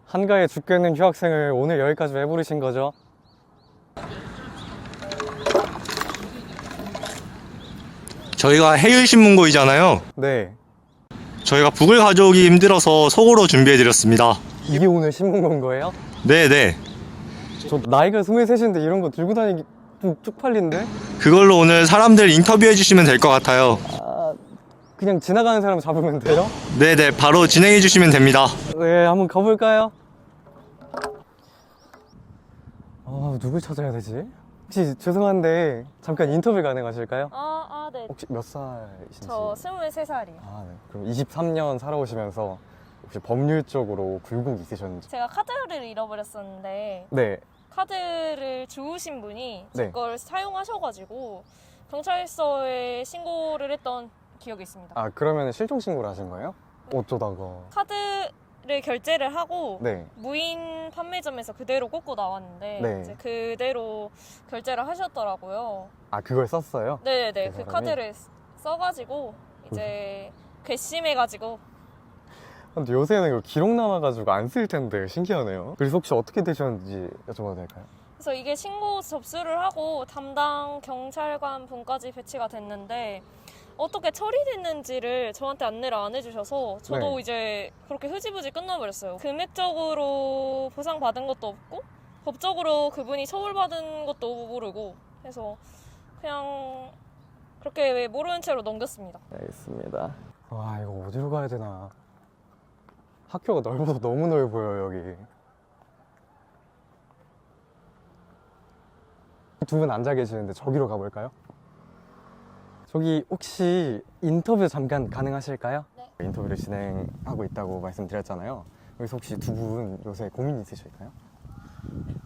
한가해 죽겠는 휴학생을 오늘 여기까지 왜 부르신 거죠? 저희가 해일신문고이잖아요. 네. 저희가 북을 가져오기 힘들어서 속으로 준비해드렸습니다. 이게 오늘 신문 건 거예요? 네네. 저 나이가 23인데 이런 거 들고 다니기 좀 쪽팔린데? 그걸로 오늘 사람들 인터뷰해주시면 될 것 같아요. 아, 그냥 지나가는 사람 잡으면 돼요? 네네, 바로 진행해주시면 됩니다. 네, 한번 가볼까요? 누굴 찾아야 되지? 혹시 죄송한데 잠깐 인터뷰 가능하실까요? 네. 혹시 몇 살이신지? 저 23살이요. 네. 그럼 23년 살아오시면서 혹시 법률 쪽으로 굴곡 있으셨는지? 제가 카드를 잃어버렸었는데 네. 카드를 주우신 분이 제 네. 걸 사용하셔가지고 경찰서에 신고를 했던 기억이 있습니다. 그러면 실종 신고를 하신 거예요? 어쩌다가? 카드를 결제를 하고 네. 무인 판매점에서 그대로 꽂고 나왔는데 네. 이제 그대로 결제를 하셨더라고요. 그걸 썼어요? 네네. 그 그 사람이? 카드를 써가지고 이제 괘씸해가지고 근데 요새는 이거 기록 남아가지고 안 쓸 텐데 신기하네요. 그래서 혹시 어떻게 되셨는지 여쭤봐도 될까요? 그래서 이게 신고 접수를 하고 담당 경찰관 분까지 배치가 됐는데 어떻게 처리됐는지를 저한테 안내를 안 해주셔서 저도 네. 이제 그렇게 흐지부지 끝나버렸어요. 금액적으로 보상받은 것도 없고 법적으로 그분이 처벌받은 것도 모르고 해서 그냥 그렇게 모르는 채로 넘겼습니다. 알겠습니다. 와, 이거 어디로 가야 되나? 학교가 넓어서 너무 넓어요, 여기. 두 분 앉아 계시는데 저기로 가볼까요? 저기 혹시 인터뷰 잠깐 가능하실까요? 네. 인터뷰를 진행하고 있다고 말씀드렸잖아요. 그래서 혹시 두 분 요새 고민 있으실까요?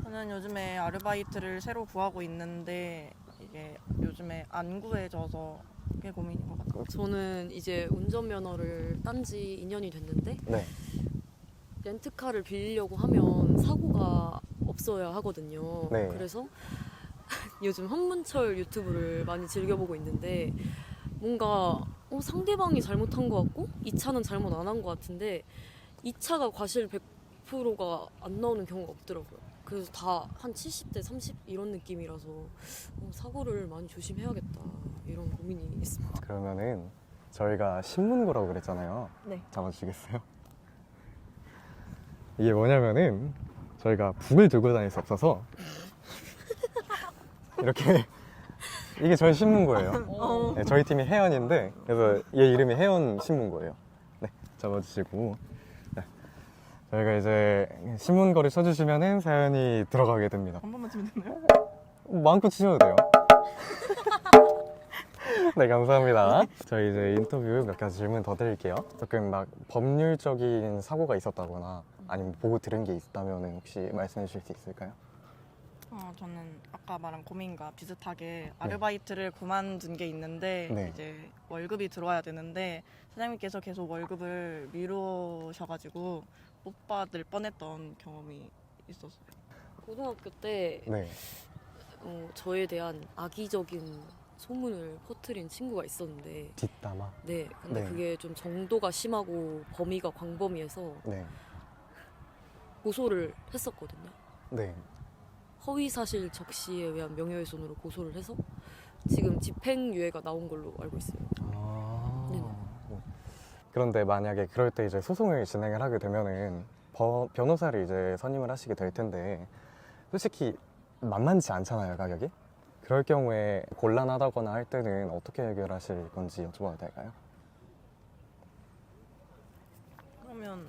저는 요즘에 아르바이트를 새로 구하고 있는데 이게 요즘에 안 구해져서 그게 고민인 것 같아요. 저는 이제 운전면허를 딴 지 2년이 됐는데 네. 렌트카를 빌리려고 하면 사고가 없어야 하거든요. 네. 그래서 요즘 한문철 유튜브를 많이 즐겨보고 있는데 뭔가 상대방이 잘못한 것 같고 이 차는 잘못 안 한 것 같은데 이 차가 과실 100%가 안 나오는 경우가 없더라고요. 그래서 다 한 70대 30 이런 느낌이라서 사고를 많이 조심해야겠다 이런 고민이 있습니다. 그러면은 저희가 신문고라고 그랬잖아요. 네. 잡아주시겠어요? 이게 뭐냐면은 저희가 북을 들고 다닐 수 없어서 이렇게 이게 저희 신문고예요. 네, 저희 팀이 혜연인데 그래서 얘 이름이 혜연 신문고예요. 네, 잡아주시고 네, 저희가 이제 신문고를 쳐주시면은 사연이 들어가게 됩니다. 한 번만 치면 되나요? 마음껏 치셔도 돼요. 네, 감사합니다. 저희 이제 인터뷰 몇 가지 질문 더 드릴게요. 조금 막 법률적인 사고가 있었다거나 아니면 보고 들은 게 있다면 혹시 말씀해 주실 수 있을까요? 저는 아까 말한 고민과 비슷하게 아르바이트를 그만둔 게 있는데 네. 이제 월급이 들어와야 되는데 사장님께서 계속 월급을 미루셔가지고 못 받을 뻔했던 경험이 있었어요. 고등학교 때 네. 저에 대한 악의적인 소문을 퍼뜨린 친구가 있었는데 뒷담화. 네, 근데 네. 그게 좀 정도가 심하고 범위가 광범위해서 네. 고소를 했었거든요. 네. 허위사실 적시에 의한 명예훼손으로 고소를 해서 지금 집행유예가 나온 걸로 알고 있어요. 네네. 그런데 만약에 그럴 때 이제 소송을 진행을 하게 되면은 변호사를 이제 선임을 하시게 될 텐데 솔직히 만만치 않잖아요, 가격이. 그럴 경우에 곤란하다거나 할 때는 어떻게 해결하실 건지 여쭤봐도 될까요? 그러면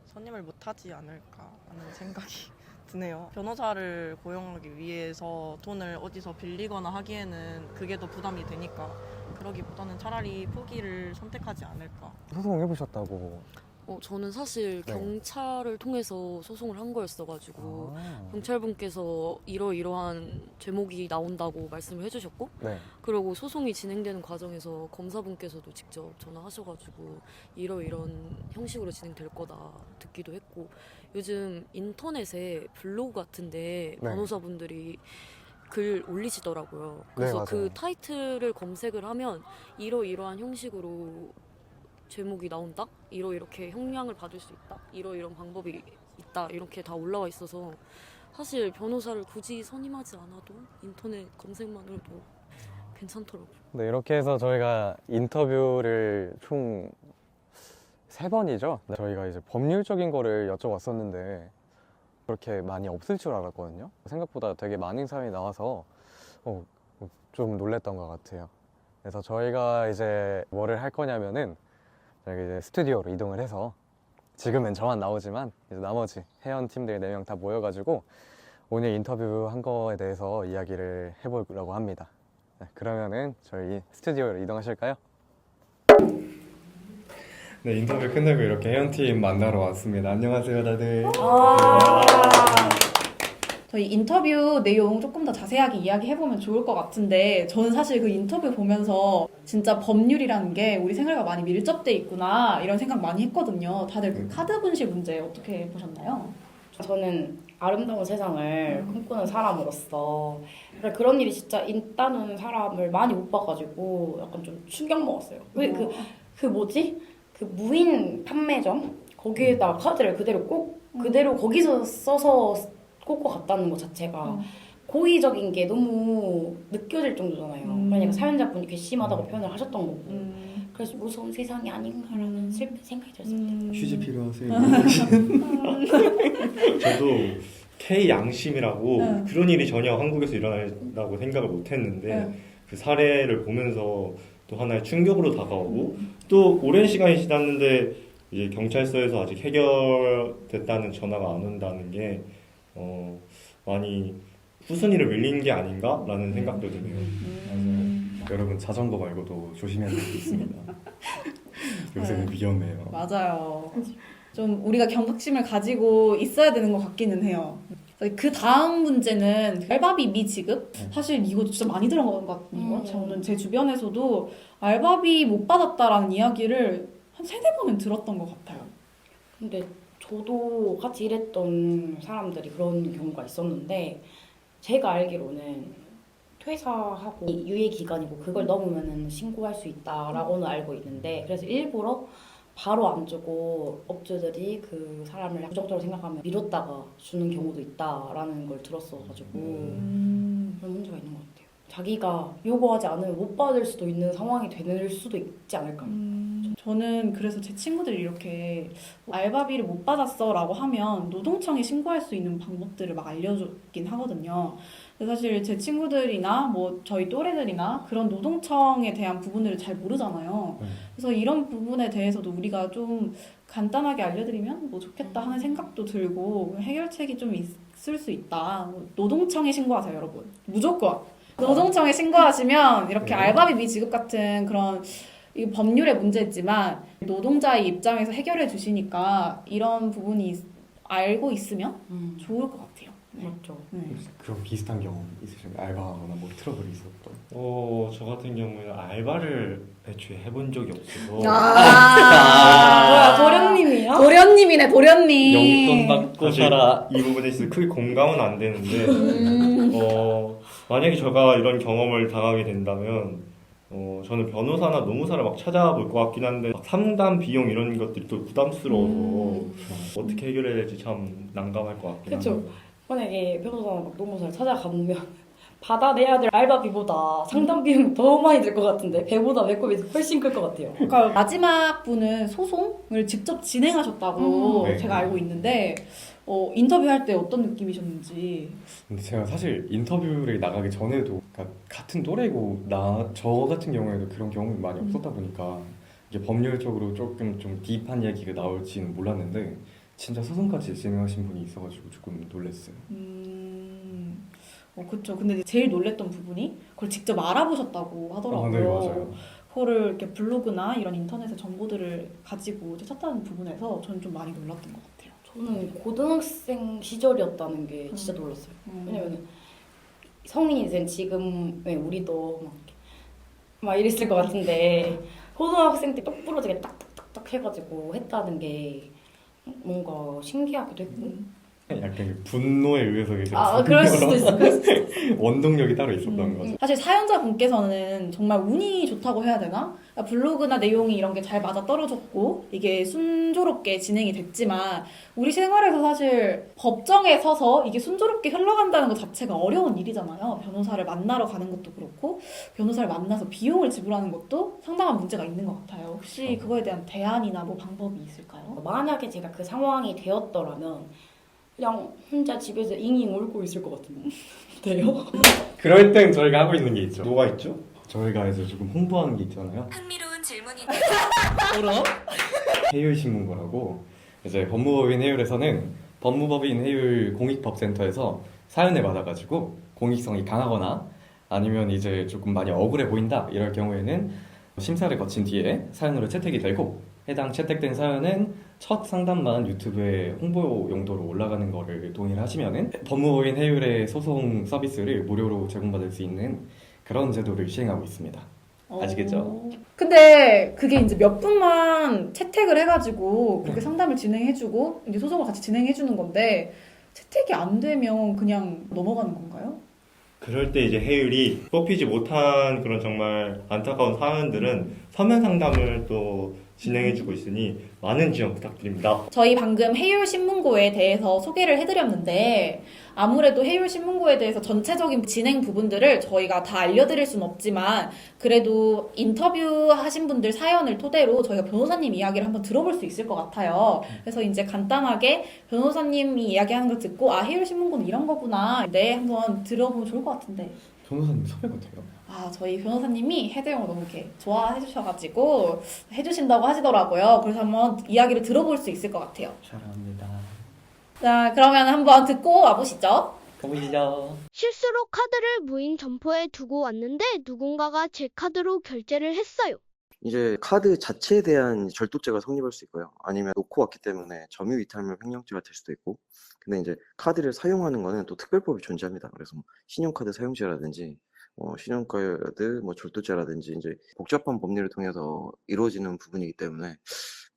선임을 못하지 않을까 하는 생각이 드네요. 변호사를 고용하기 위해서 돈을 어디서 빌리거나 하기에는 그게 더 부담이 되니까 그러기보다는 차라리 포기를 선택하지 않을까. 소송 해보셨다고. 저는 사실 네. 경찰을 통해서 소송을 한 거였어가지고 아. 경찰분께서 이러이러한 제목이 나온다고 말씀을 해주셨고 네. 그리고 소송이 진행되는 과정에서 검사분께서도 직접 전화하셔가지고 이러이런 형식으로 진행될 거다 듣기도 했고 요즘 인터넷에 블로그 같은데 네. 변호사분들이 글 올리시더라고요. 그래서 맞아요. 그 타이틀을 검색을 하면 이러이러한 형식으로 제목이 나온다? 이렇게 형량을 받을 수 있다? 이런 방법이 있다? 이렇게 다 올라와 있어서 사실 변호사를 굳이 선임하지 않아도 인터넷 검색만으로도 괜찮더라고요. 네, 이렇게 해서 저희가 인터뷰를 총 3번이죠. 저희가 이제 법률적인 거를 여쭤봤었는데 그렇게 많이 없을 줄 알았거든요. 생각보다 되게 많은 사연이 나와서 좀 놀랬던 것 같아요. 그래서 저희가 이제 뭐를 할 거냐면은 저희가 이제 스튜디오로 이동을 해서 지금은 저만 나오지만 이제 나머지 회원 팀들 4명 다 모여가지고 오늘 인터뷰한 거에 대해서 이야기를 해보려고 합니다. 네, 그러면은 저희 스튜디오로 이동하실까요? 네, 인터뷰 끝내고 이렇게 회원팀 만나러 왔습니다. 안녕하세요, 다들. 저희 인터뷰 내용 조금 더 자세하게 이야기해보면 좋을 것 같은데 저는 사실 그 인터뷰 보면서 진짜 법률이라는 게 우리 생활과 많이 밀접돼 있구나 이런 생각 많이 했거든요. 다들 그 카드 분실 문제 어떻게 보셨나요? 저는 아름다운 세상을 꿈꾸는 사람으로서 그런 일이 진짜 있다는 사람을 많이 못 봐가지고 약간 좀 충격 먹었어요. 왜 그 뭐지? 그 무인 판매점 거기에다 카드를 그대로 그대로 거기서 써서 꽂고 갔다는 것 자체가 고의적인 게 너무 느껴질 정도잖아요. 그러니까 사연자분이 괘씸하다고 표현을 하셨던 거고. 그래서 무서운 세상이 아닌가라는 슬픈 생각이 들었습니다. 휴지 필요하세요? 저도 K 양심이라고 그런 일이 전혀 한국에서 일어난다고 생각을 못했는데 그 사례를 보면서 또 하나의 충격으로 다가오고 또 오랜 시간이 지났는데 이제 경찰서에서 아직 해결됐다는 전화가 안 온다는 게 많이 후순위를 밀린 게 아닌가라는 생각도 드네요. 여러분 자전거 말고도 조심해야 될 게 있습니다. 요새는 위험해요. 맞아요. 좀 우리가 경각심을 가지고 있어야 되는 것 같기는 해요. 그 다음 문제는 알바비 미지급? 사실 이거 진짜 많이 들어간 것 같거든요. 저는 제 주변에서도 알바비 못 받았다라는 이야기를 한 3-4번은 들었던 것 같아요. 근데 저도 같이 일했던 사람들이 그런 경우가 있었는데 제가 알기로는 퇴사하고 유예 기간이고 그걸 넘으면 신고할 수 있다라고는 알고 있는데 그래서 일부러 바로 안 주고 업주들이 그 사람을 부정적으로 생각하면 미뤘다가 주는 경우도 있다라는 걸 들었어가지고 그런 문제가 있는 것 같아요. 자기가 요구하지 않으면 못 받을 수도 있는 상황이 될 수도 있지 않을까요? 저는 그래서 제 친구들이 이렇게 알바비를 못 받았어 라고 하면 노동청에 신고할 수 있는 방법들을 막 알려주긴 하거든요. 근데 사실 제 친구들이나 뭐 저희 또래들이나 그런 노동청에 대한 부분들을 잘 모르잖아요. 그래서 이런 부분에 대해서도 우리가 좀 간단하게 알려드리면 뭐 좋겠다 하는 생각도 들고 해결책이 좀 있을 수 있다. 노동청에 신고하세요, 여러분. 무조건. 노동청에 신고하시면 이렇게 알바비 미지급 같은 그런 이 법률의 문제지만 노동자의 입장에서 해결해 주시니까 이런 부분이 알고 있으면 좋을 것 같아요. 맞죠. 그런 비슷한 경험 있으신가요? 알바하거나 뭐 트러블이 있었던. 저 같은 경우에는 알바를 애초에 해본 적이 없어서 뭐야, 도련님이야? 도련님이네, 도련님. 용돈 받고 사실 살아. 이 부분에 있어서 크게 공감은 안 되는데 만약에 제가 이런 경험을 당하게 된다면 저는 변호사나 노무사를 막 찾아볼 것 같긴 한데 막 상담 비용 이런 것들이 또 부담스러워서 어떻게 해결해야 될지 참 난감할 것 같긴 그쵸. 합니다. 만약에 변호사나 막 노무사를 찾아가면 받아내야 될 알바비보다 상담 비용이 더 많이 들 것 같은데 배보다 배꼽이 훨씬 클 것 같아요. 그러니까 마지막 분은 소송을 직접 진행하셨다고 네. 제가 알고 있는데 인터뷰할 때 어떤 느낌이셨는지. 근데 제가 사실 인터뷰를 나가기 전에도 그러니까 같은 또래고 저 같은 경우에도 그런 경험이 많이 없었다 보니까 이게 법률적으로 조금 좀 딥한 얘기가 나올지는 몰랐는데 진짜 소송까지 진행하신 분이 있어가지고 조금 놀랐어요. 그쵸. 근데 제일 놀랬던 부분이 그걸 직접 알아보셨다고 하더라고요. 네, 맞아요. 그거를 이렇게 블로그나 이런 인터넷의 정보들을 가지고 찾다는 부분에서 저는 좀 많이 놀랐던 것 같아요. 저는 고등학생 시절이었다는 게 진짜 놀랐어요. 왜냐면 성인이 된 지금의 우리도 막 이랬을 것 같은데 고등학생 때 똑부러지게 딱딱딱딱 해가지고 했다는 게 뭔가 신기하기도 했고 약간 그 분노에 의해서 이제 그럴 수도 있어. 그럴 수도 있어. 원동력이 따로 있었던 거죠. 사실 사연자분께서는 정말 운이 좋다고 해야 되나? 그러니까 블로그나 내용이 이런 게 잘 맞아 떨어졌고 이게 순조롭게 진행이 됐지만 우리 생활에서 사실 법정에 서서 이게 순조롭게 흘러간다는 것 자체가 어려운 일이잖아요. 변호사를 만나러 가는 것도 그렇고 변호사를 만나서 비용을 지불하는 것도 상당한 문제가 있는 것 같아요. 혹시 그거에 대한 대안이나 뭐 방법이 있을까요? 만약에 제가 그 상황이 되었더라면 그냥 혼자 집에서 잉잉 울고 있을 것 같은데요? 그럴 땐 저희가 하고 있는 게 있죠. 뭐가 있죠? 저희가 이제 조금 홍보하는 게 있잖아요. 흥미로운 질문이 해율신문고라고 이제 법무법인 해율에서는 법무법인 해율 공익법센터에서 사연을 받아가지고 공익성이 강하거나 아니면 이제 조금 많이 억울해 보인다 이럴 경우에는 심사를 거친 뒤에 사연으로 채택이 되고 해당 채택된 사연은 첫 상담만 유튜브에 홍보 용도로 올라가는 거를 동의를 하시면은 법무법인 해율의 소송 서비스를 무료로 제공받을 수 있는 그런 제도를 시행하고 있습니다. 아시겠죠? 근데 그게 이제 몇 분만 채택을 해가지고 그렇게 상담을 진행해주고 이제 소송을 같이 진행해주는 건데 채택이 안 되면 그냥 넘어가는 건가요? 그럴 때 이제 해율이 뽑히지 못한 그런 정말 안타까운 사연들은 서면 상담을 또 진행해주고 있으니 많은 지원 부탁드립니다. 저희 방금 해율신문고에 대해서 소개를 해드렸는데 아무래도 해율신문고에 대해서 전체적인 진행 부분들을 저희가 다 알려드릴 순 없지만 그래도 인터뷰하신 분들 사연을 토대로 저희가 변호사님 이야기를 한번 들어볼 수 있을 것 같아요. 그래서 이제 간단하게 변호사님이 이야기하는 걸 듣고 해율신문고는 이런 거구나. 네, 한번 들어보면 좋을 것 같은데. 변호사님 섭외가 돼요? 저희 변호사님이 헤드형을 너무 이렇게 좋아해 주셔가지고 해주신다고 하시더라고요. 그래서 한번 이야기를 들어볼 수 있을 것 같아요. 잘합니다. 자, 그러면 한번 듣고 와보시죠. 가보시죠. 실수로 카드를 무인 점포에 두고 왔는데 누군가가 제 카드로 결제를 했어요. 이제 카드 자체에 대한 절도죄가 성립할 수 있고요. 아니면 놓고 왔기 때문에 점유이탈물 횡령죄가 될 수도 있고. 근데 이제 카드를 사용하는 거는 또 특별법이 존재합니다. 그래서 뭐 신용카드 사용죄라든지 신용카드 절도죄라든지 이제 복잡한 법리를 통해서 이루어지는 부분이기 때문에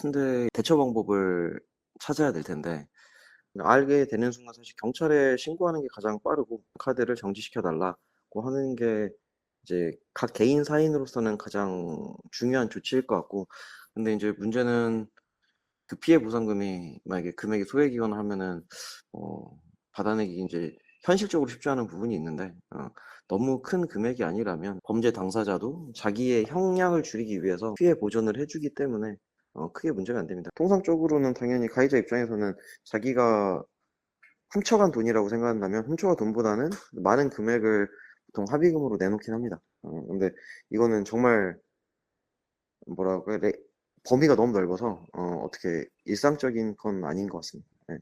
근데 대처 방법을 찾아야 될 텐데 알게 되는 순간 사실 경찰에 신고하는 게 가장 빠르고 카드를 정지시켜 달라고 하는 게 이제 각 개인 사인으로서는 가장 중요한 조치일 것 같고 근데 이제 문제는 그 피해 보상금이 만약에 금액이 소액이거나 하면은 받아내기 이제 현실적으로 쉽지 않은 부분이 있는데 너무 큰 금액이 아니라면 범죄 당사자도 자기의 형량을 줄이기 위해서 피해 보전을 해주기 때문에 크게 문제가 안 됩니다. 통상적으로는 당연히 가해자 입장에서는 자기가 훔쳐간 돈이라고 생각한다면 훔쳐간 돈보다는 많은 금액을 보통 합의금으로 내놓긴 합니다. 근데 이거는 정말 뭐라고 해야 돼? 범위가 너무 넓어서 어떻게 일상적인 건 아닌 것 같습니다. 네.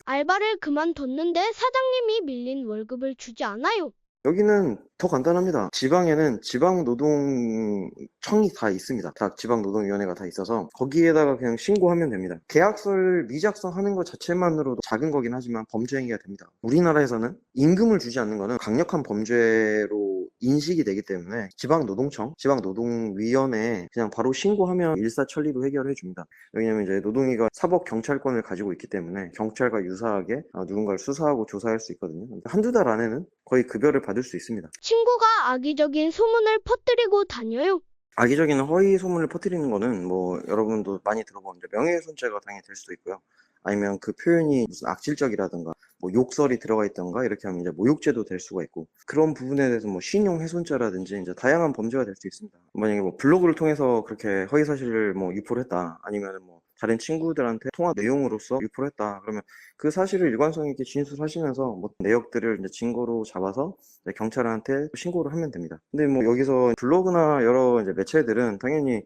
알바를 그만뒀는데 사장님이 밀린 월급을 주지 않아요. 여기는 더 간단합니다. 지방에는 지방노동청이 다 있습니다. 다 지방노동위원회가 다 있어서 거기에다가 그냥 신고하면 됩니다. 계약서를 미작성하는 것 자체만으로도 작은 거긴 하지만 범죄 행위가 됩니다. 우리나라에서는 임금을 주지 않는 거는 강력한 범죄로 인식이 되기 때문에 지방노동청, 지방노동위원회에 그냥 바로 신고하면 일사천리로 해결해 줍니다. 왜냐면 이제 노동위가 사법경찰권을 가지고 있기 때문에 경찰과 유사하게 누군가를 수사하고 조사할 수 있거든요. 한두 달 안에는 거의 급여를 받을 수 있습니다. 친구가 악의적인 소문을 퍼뜨리고 다녀요. 악의적인 허위 소문을 퍼뜨리는 거는 여러분도 많이 들어보는데 명예훼손죄가 당연히 될 수도 있고요. 아니면 그 표현이 무슨 악질적이라든가 욕설이 들어가 있던가 이렇게 하면 이제 모욕죄도 될 수가 있고 그런 부분에 대해서 신용훼손죄라든지 이제 다양한 범죄가 될 수 있습니다. 만약에 블로그를 통해서 그렇게 허위 사실을 유포를 했다 아니면 다른 친구들한테 통화 내용으로서 유포를 했다 그러면 그 사실을 일관성 있게 진술하시면서 내역들을 이제 증거로 잡아서 이제 경찰한테 신고를 하면 됩니다. 근데 여기서 블로그나 여러 이제 매체들은 당연히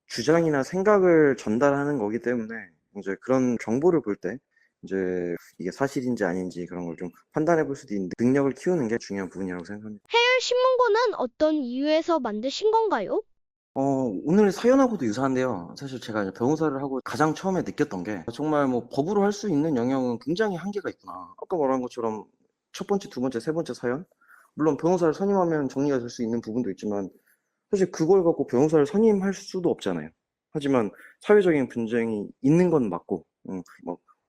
주장이나 생각을 전달하는 거기 때문에 이제 그런 정보를 볼 때 이제 이게 사실인지 아닌지 그런 걸 좀 판단해 볼 수도 있는데 능력을 키우는 게 중요한 부분이라고 생각합니다. 해율신문고는 어떤 이유에서 만드신 건가요? 오늘 사연하고도 유사한데요. 사실 제가 이제 변호사를 하고 가장 처음에 느꼈던 게 정말 법으로 할 수 있는 영역은 굉장히 한계가 있구나. 아까 말한 것처럼 첫 번째, 두 번째, 세 번째 사연 물론 변호사를 선임하면 정리가 될 수 있는 부분도 있지만 사실 그걸 갖고 변호사를 선임할 수도 없잖아요. 하지만 사회적인 분쟁이 있는 건 맞고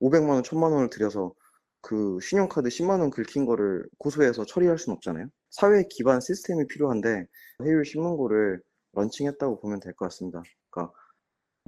500만 원, 1000만 원을 들여서 그 신용카드 10만 원 긁힌 거를 고소해서 처리할 수는 없잖아요. 사회 기반 시스템이 필요한데 해율 신문고를 런칭했다고 보면 될 것 같습니다. 그러니까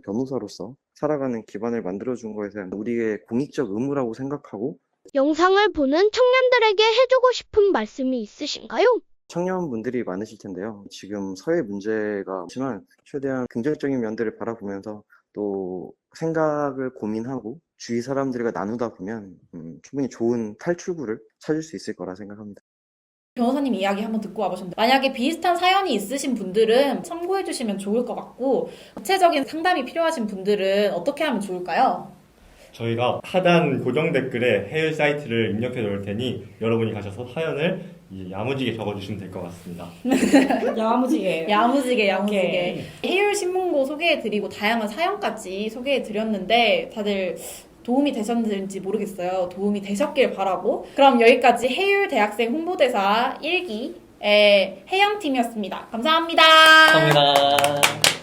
변호사로서 살아가는 기반을 만들어준 거에 대한 우리의 공익적 의무라고 생각하고, 영상을 보는 청년들에게 해주고 싶은 말씀이 있으신가요? 청년분들이 많으실 텐데요. 지금 사회 문제가 많지만 최대한 긍정적인 면들을 바라보면서 또 생각을 고민하고 주위 사람들과 나누다 보면 충분히 좋은 탈출구를 찾을 수 있을 거라 생각합니다. 변호사님 이야기 한번 듣고 와보셨는데 만약에 비슷한 사연이 있으신 분들은 참고해 주시면 좋을 것 같고 구체적인 상담이 필요하신 분들은 어떻게 하면 좋을까요? 저희가 하단 고정 댓글에 해외 사이트를 입력해 놓을 테니 여러분이 가셔서 사연을 이제 야무지게 적어주시면 될 것 같습니다. 야무지게. 해율 신문고 소개해드리고 다양한 사연까지 소개해드렸는데 다들 도움이 되셨는지 모르겠어요. 도움이 되셨길 바라고. 그럼 여기까지 해율 대학생 홍보대사 1기의 혜영팀이었습니다. 감사합니다. 감사합니다.